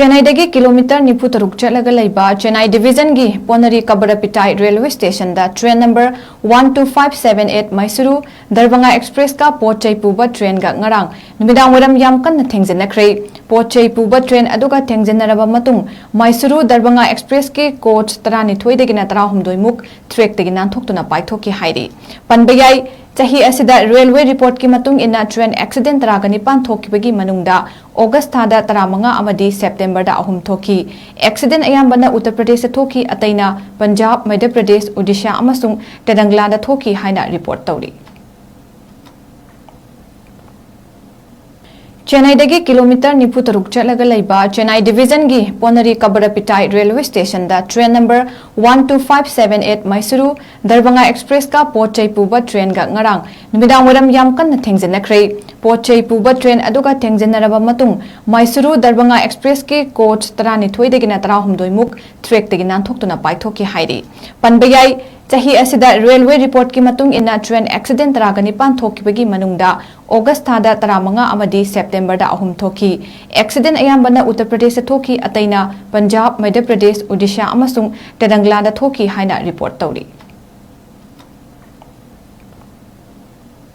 Chennai kilometre 93 चलगा लेबा Chennai division की Ponneri Kavaraipettai railway station train number 12578 Mysuru Darbhanga express का पोचै पुबा ट्रेन का ngarang नुमिदांग वरम याम कन्न थेंजनखरे पोचै पुबा ट्रेन अदुगा थेंजनरबा मतुंग मैसूरू दरभंगा एक्सप्रेस की कोच 92 दगिना 93 मुक ट्रैक दगी नांथोक्तुना पाइथोकी हाइरी पनबयाई चाही असिदा रेलवे रिपोर्ट की मतुंग इना ट्रेन एक्सीडेंट तरागा निपान थोकिबगी मनुंगदा ऑगस्ट थादा 35 अमदी सेप्टेम्बर दा 3 थोकी एक्सीडेंट अयाम्बना उत्तर प्रदेश थोकी अतैना पंजाब मध्य प्रदेश ओडिशा अमसुंग तेलंगाना थोकी हाइना रिपोर्ट तौरी चेन्नई किलोमीटर 93 चलगा लेबा चेन्नई डिवीजन की Ponneri Kavaraipettai railway station train number 12578 Mysuru Darbhanga express का पोचै पुबा ट्रेन का ngarang नुमिदांग वरम याम कन्न थेंजनखरे पोचै पुबा ट्रेन अदुगा थेंजनरबा मतुंग मैसूरू दरभंगा एक्सप्रेस की कोच 92 दगिना 93 मुक ट्रैक दगी नांथोक्तुना पाइथोकी हाइरी पनबयाई चाही असिदा रेलवे रिपोर्ट की मतुंग इना ट्रेन एक्सीडेंट तरागा निपान थोकिबगी मनुंगदा ऑगस्ट थादा 35 अमदी सेप्टेम्बर दा 3 थोकी एक्सीडेंट अयाम्बना उत्तर प्रदेश थोकी अतैना पंजाब मध्य प्रदेश ओडिशा अमसुंग तेलंगाना थोकी हाइना रिपोर्ट तौरी।